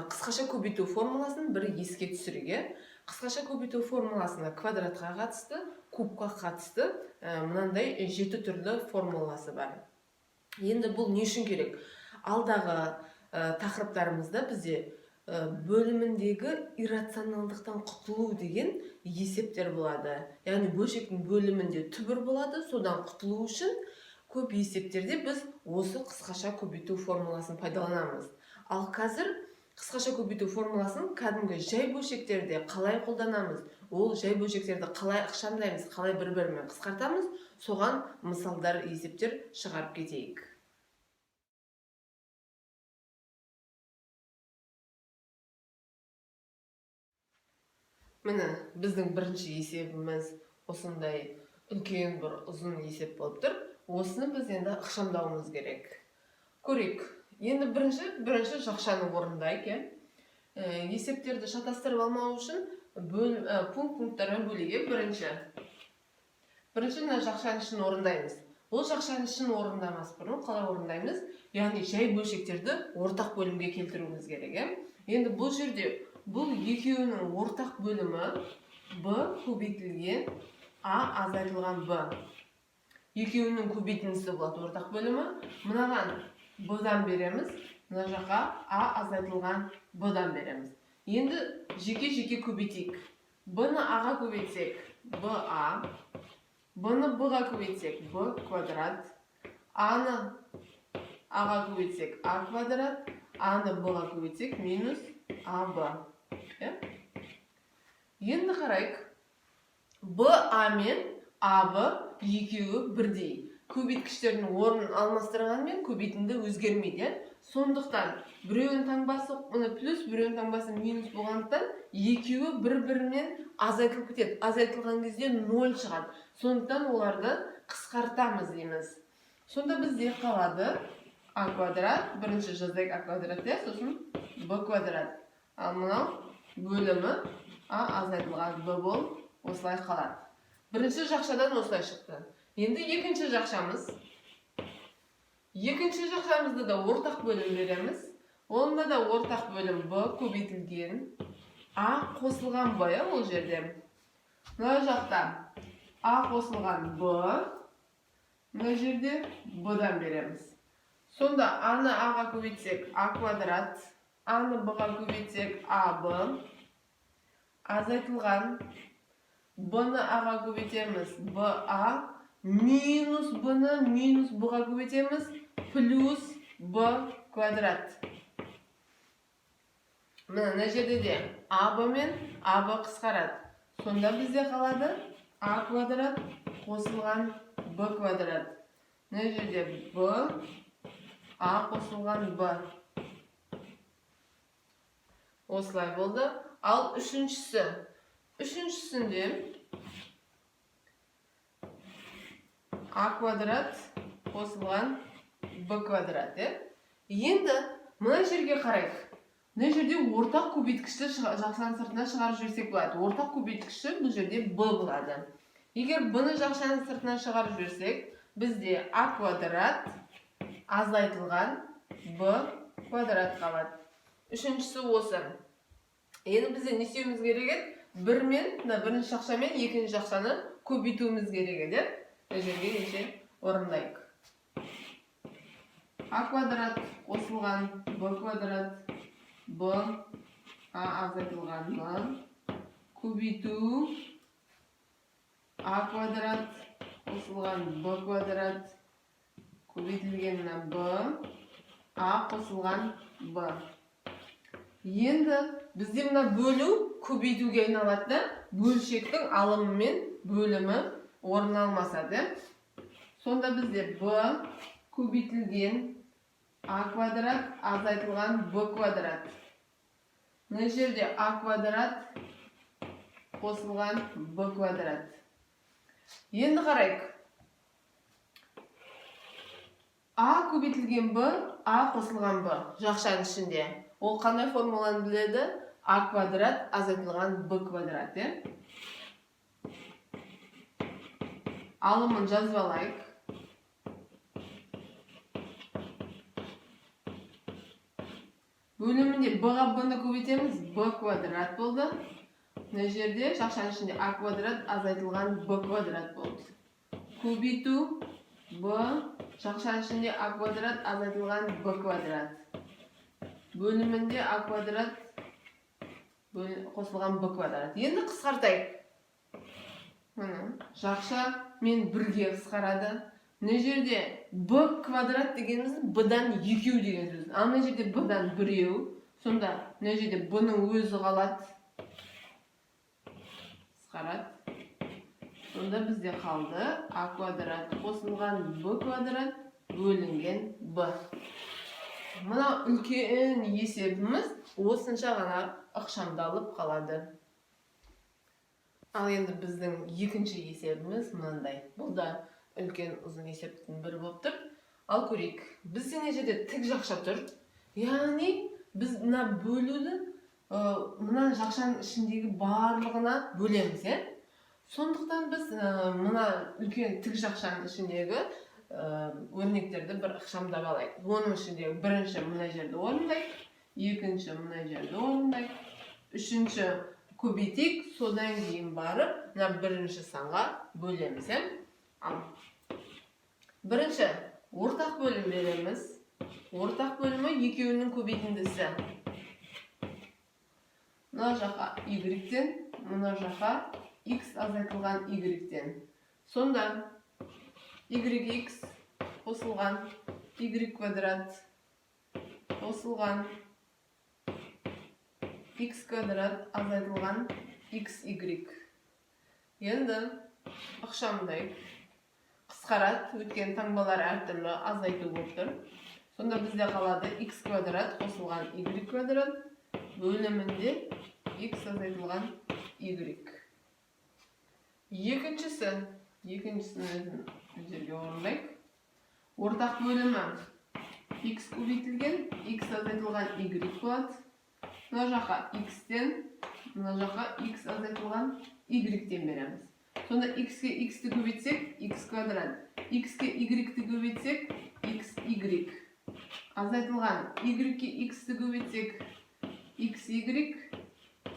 қысқаша көбейту формуласын бір еске түсірейік. Қысқаша көбейту формуласында квадратқа қатысты, кубқа қатысты мынандай 7 түрлі формуласы бар. Енді бұл не үшін керек? Алдағы тақырыптарымызда бізде бөліміндегі иррационалдықтан құтылу деген есептер болады. Яғни бөлшектің бөлімінде түбір болады, содан құтылу үшін көп есептерде біз осы қысқаша көбейту формуласын пайдаланамыз. Ал қазір қысқаша көбейту формуласын кәдімгі жай бөлшектерде қалай қолданамыз? Ол жай бөлшектерді қалай ықшамдаймыз, қалай бір-бірімен қысқартамыз? Соған мысалдар, есептер шығарып кетейік. Міне, біздің бірінші есебіміз осындай үлкен бір ұзын есеп болып тұр. Осыны біз енді ықшамдауымыз керек. Көрейік. Енді бірінші жақшаны орындайық. Есептерді шатастырып алмау үшін пункттарға бөлуге бірінші жақшаны ішін орындаймыз. Ол жақшаны ішін орындамас бұрын қалай орындаймыз? Яғни жай бөлшектерді ортақ бөлімге келтіруіміз керек. Енді бұл жерде бұл екеуінің ортақ бөлімі b көбейтілген a азайтылған b. Екеуінің көбейтіндісі болады ортақ бөлімі. Мынаған b-дан береміз, мына жаққа a азайтылған b-дан береміз. Енді жеке-жеке көбейтейік. b-ны a-ға көбейтсек b-a, b-ны b-ға көбейтсек b квадрат, a-ны a-ға көбейтсек a квадрат, a-ны b-ға көбейтсек минус ab. Енді қарайық. b-a мен ab екеуі бірдей. Көбейткіштердің орнын алмастырғанмен көбейтінді өзгермейді. Сондықтан біреуінің таңбасы плюс, біреуінің таңбасы минус болғандықтан екеуі бір-бірімен азайтылып кетеді. Азайтылған кезде 0 шығады. Сондықтан оларды қысқартамыз дейміз. Сонда бізде қалады a квадрат, бірінші жазайық a квадрат, сосын b квадрат. Ал мынау бөлімі a азайтылған b болып осылай қалады. Бірінші жақшадан осылай шықты. Енді екінші жақшамыз. Екінші жақшамызды да ортақ бөлім береміз. Онда да ортақ бөлім b көбейтілген a қосылған b, ол жерде. Мына жақта a қосылған b, мына жерде b-дан береміз. Сонда a-ны a-ға көбейтсек a квадрат, a-ны b-ға көбейтсек ab, азайтылған b-ны a-ға көбейтеміз b-a, минус b-ны минус b-ға көбейтеміз плюс b квадрат. Мына жерде де ab мен ab қысқарады. Сонда бізде қалады a квадрат қосылған b квадрат. Мына жерде b, a қосылған b. Осылай болды. Ал үшіншісінде a квадрат қосылған b квадрат. Енді мына жерге қарайық. Мына жерде ортақ көбейткішті жақшаның сыртына шығарып жіберсек болады. Ортақ көбейткіші бұл жерде b болады. Егер b-ны жақшаның сыртына шығарып жіберсек, бізде a квадрат азайтылған b квадрат қалады. Үшіншісі осы. Енді бізде не істеуіміз керек еді? Бірінші жақшамен екінші жақшаны көбейтуіміз керек еді. Бұл жерге неше орындайық. a квадрат қосылған b квадрат, b a азайтылған b, көбейту a квадрат қосылған b квадрат, көбейтілген b, a қосылған b. Енді бізде мына бөлу көбейтуге айналады, бөлшектің алымы мен бөлімі орын алмасады. Сонда бізде b көбейтілген a квадрат азайтылған b квадрат. Мына жерде a квадрат қосылған b квадрат. Енді қарайық. a көбейтілген b, a қосылған b жақшаның ішінде. Ол қандай формуланы біледі? a квадрат азайтылған b квадрат. Алымын жазып алайық. Бөлімінде b-ға b-ны көбейтеміз, b квадрат болды. Мына жерде шақшаның ішінде a квадрат азайтылған b квадрат болды. Көбейту b, шақшаның ішінде a квадрат азайтылған b квадрат. Бөлімінде a квадрат қосылған b квадрат. Енді қысқартайық. Жақша мен бірге қысқарады. Мына жерде b квадрат дегеніміз b-дан екеу деген сөз. Ал мына жерде b-дан біреу. Сонда мына жерде b-ның өзі қалады. Қысқарады. Сонда бізде қалды a квадрат қосылған b квадрат бөлінген b. Мына үлкен есебіміз осынша ғана ықшамдалып қалады. Ал енді біздің екінші есебіміз мынандай. Бұл да үлкен ұзын есептің бірі болып тұр. Ал көрейік. Біздің жерде тік жақша тұр. Яғни біз мына бөлуді мына жақшаның ішіндегі барлығына бөлеміз, Сондықтан біз мына үлкен тік жақшаның ішіндегі өрнектерді бір ықшамдап алайық. Оның ішіндегі бірінші мына жерді орындайық, екінші мына жерді орындайық, үшінші көбейтейік, содан кейін барып мына бірінші санға бөлеміз, Ал бірінші ортақ бөлім береміз. Ортақ бөлімі екеуінің көбейтіндісі. Мына жаққа y-тен, мына жаққа x азайтылған y-тен. Сонда yx қосылған y квадрат қосылған x квадрат азайтылған xy. Енді ықшамдайық. Қысқарады, өткен таңбалар әртүрлі азайту болып тұр. Сонда бізде қалады x квадрат қосылған y квадрат бөлімінде x азайтылған y. Екіншісін жерге орындайық. Ортақ бөлімі x көбейтілген, x азайтылған y болады. Мына жаққа x-тен, мына жаққа x азайтылған y-тен береміз. Сонда x-ке x-ті көбейтсек, x квадрат. X-ке y-ті көбейтсек, xy. Азайтылған y-ке x-ті көбейтсек, xy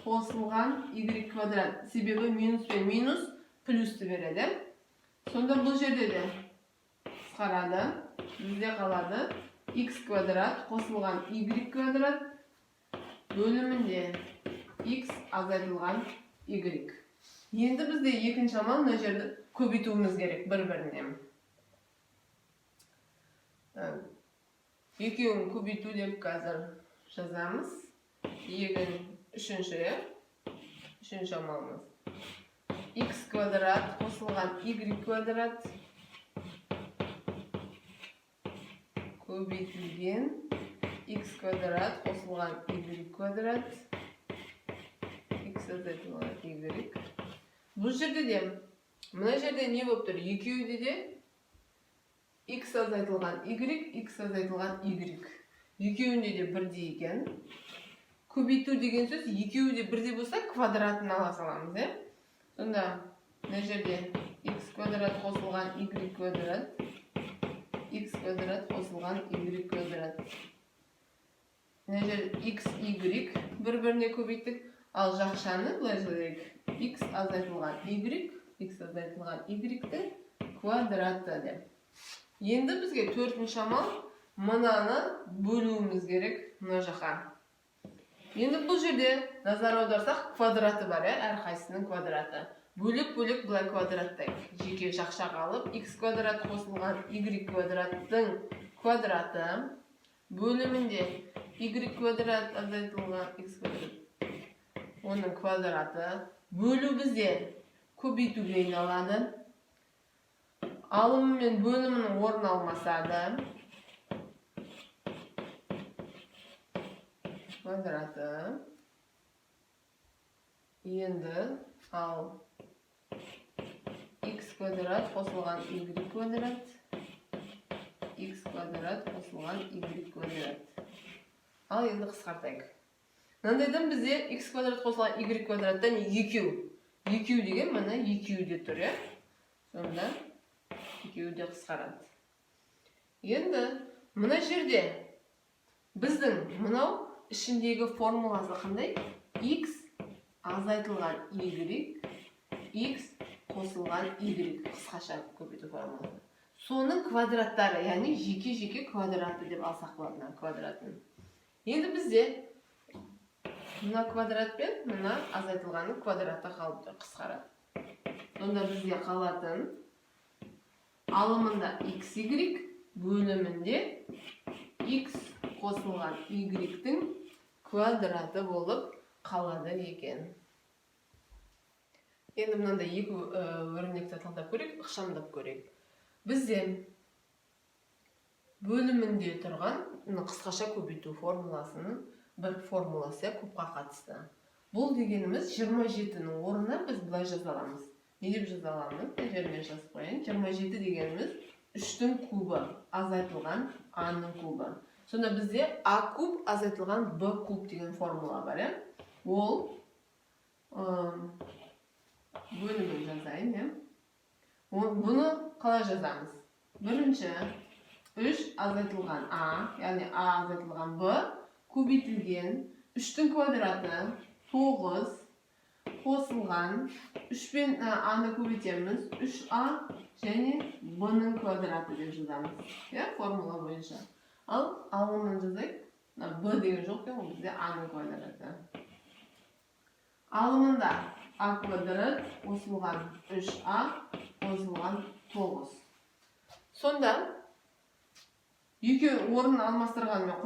қосылған y квадрат. Себебі минус пен минус плюсті береді. Сонда бұл жерде де қысқарады. Бізде қалады x квадрат қосылған y квадрат бөлімінде x азайтылған y. Енді бізде екінші амал мына жерді көбейтуіміз керек бір-біріне. Екеуін көбейту деп қазір жазамыз. Үшінші амалымыз. X квадрат қосылған y квадрат көбейтілген x квадрат қосылған y квадрат x азайтылған y. Бұл жерде де, мына жерде не болып тұр? Екеуде де x азайтылған y, x азайтылған y. Екеуінде де бірдей екен. Көбейту деген сөз, екеуі де бірдей болса, квадратын ала саламыз, Сонда, мына жерде x квадрат қосылған y квадрат, x квадрат қосылған y квадрат. Мына жерде x, y бір-біріне көбейттік, ал жақшаны былай жазайық. X азайтылған y, x азайтылған y-ті квадраты деп. Енді бізге төртінші амал мынаны бөлуіміз керек мына жаққа. Енді бұл жерде назар аударсақ квадраты бар, әрқайсының квадраты. Бөлек-бөлек былай квадраттайық. Жеке жақша қалып, x квадрат қосылған y квадраттың квадраты бөлімінде y квадрат азайтылған x квадрат. Оның квадраты. Бөлу бізде көбейтуге айналады. Алымы мен бөлімінің орын алмасады. Квадраты. Енді ал x квадрат қосылған y квадрат, x квадрат қосылған y квадрат. Ал енді қысқартайық. Мынандайдан бізде x квадрат қосылған y квадраттан екеу. Екеу деген мына екеуде тұр, Сонда екеуде қысқарады. Енді мына жерде біздің мынау ішіндегі формуласы қандай? X азайтылған Y, X қосылған Y, қысқаша көбейту формуласы. Соның квадраттары, яғни жеке-жеке квадраты деп алсақ болады, квадратын. Енді бізде мына квадрат пен мына азайтылғанның квадраты қалып тұр, қысқарады. Сонда бізде қалатын алымында XY, бөлімінде X қосылған Y-тің квадраты болып қалады екен. Енді мынандай екі өрнекті талдап көрейік, ықшамдап көрейік. Бізде бөлімінде тұрған қысқаша көбейту формуласының бір формуласы кубқа қатысты. Бұл дегеніміз 27-нің орнына біз былай жаза аламыз. Не деп жаза аламыз? Жермен жазып қояйын. 27 дегеніміз 3-тің кубы азайтылған А-ның кубы. Сонда бізде А куб азайтылған Б куб деген формула бар. Ол бөлімін жазайын. Бұны қалай жазамыз? Бірінші 3 азайтылған А, яғни А азайтылған Б көбейтілген 3-тің квадраты 9 қосылған 3 пен А-ны көбейтеміз 3А және Б-ның квадраты деп жазамыз. Формула бойынша. Ал алымын жазайық. Б деген жоқ екен, ол бізде А-ның квадраты. Алымында А квадрат қосылған 3А қосылған 9. Сонда екеуі орнын алмастырғанымен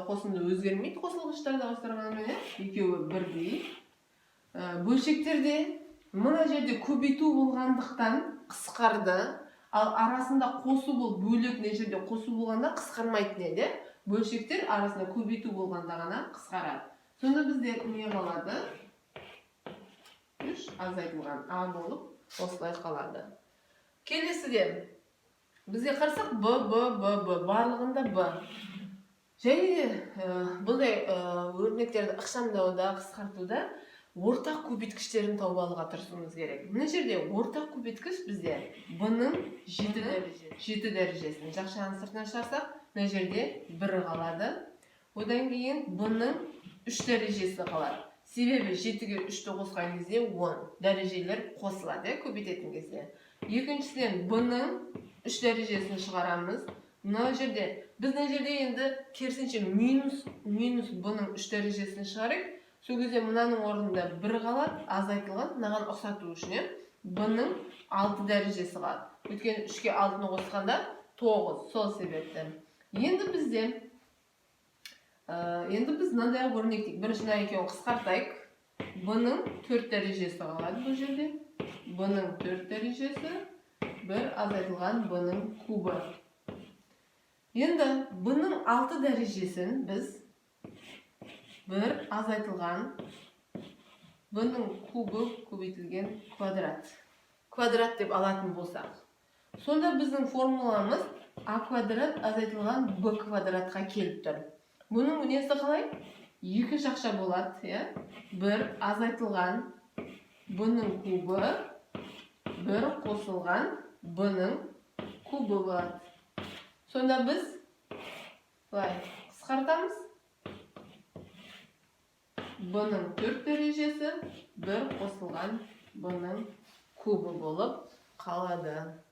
қосынды өзгермейді, қосылғыштарды ауыстырғанымен екеуі бірдей. Бөлшектерде мына жерде көбейту болғандықтан қысқарды, ал арасында қосу бол, бөлек не жерде қосу болғанда қысқармайтын еді. Бөлшектер арасында көбейту болғанда ғана қысқарады. Сонда бізде не қалады? 3 азайтылған А болып осылай қалады. Келесіден бізге қарсақ Б, барлығында Б. Және бұндай өрнектерді ықшамдауда, қысқартуда ортақ көбейткіштерін тауып алуға тырысуымыз керек. Мына жерде ортақ көбейткіш бізде Б-ның 7 дәрежесін жақшаның сыртына шығарсақ, мына жерде 1 қалады. Одан кейін Б-ның 3 дәрежесі қалады. Себебі 7-ге 3-ті қосқан кезде 10 дәрежелер қосылады, көбейтетін кезде. Екіншіден Б-ның 3 дәрежесін шығарамыз. Біз мына жерде енді керісінше минус Б-ның 3 дәрежесін шығарайық. Сол кезде мынаның орнында 1 қалады, азайтылған, мынаған ұқсату үшін Б-ның 6 дәрежесі қалады. Өйткені 3-ке 6-ны қосқанда 9, сол себепті. Енді біз мынандай өрнектейік. Біріншіні екеуін қысқартайық. Б-ның 4 дәрежесі қалады бұл жерде. Б-ның 4 дәрежесі, 1 азайтылған Б-ның кубы. Енді Б-ның 6 дәрежесін біз 1 азайтылған Б-ның кубы көбейтілген квадрат деп алатын болсақ. Сонда біздің формуламыз А квадрат азайтылған Б квадратқа келіп тұр. Бұның несі қалай? 2 жақша болады. 1 азайтылған Б-ның кубы, 1 қосылған Б-ның кубы болады. Сонда біз қысқартамыз. Б-ның 4 дәрежесі, 1 қосылған Б-ның кубы болып қалады.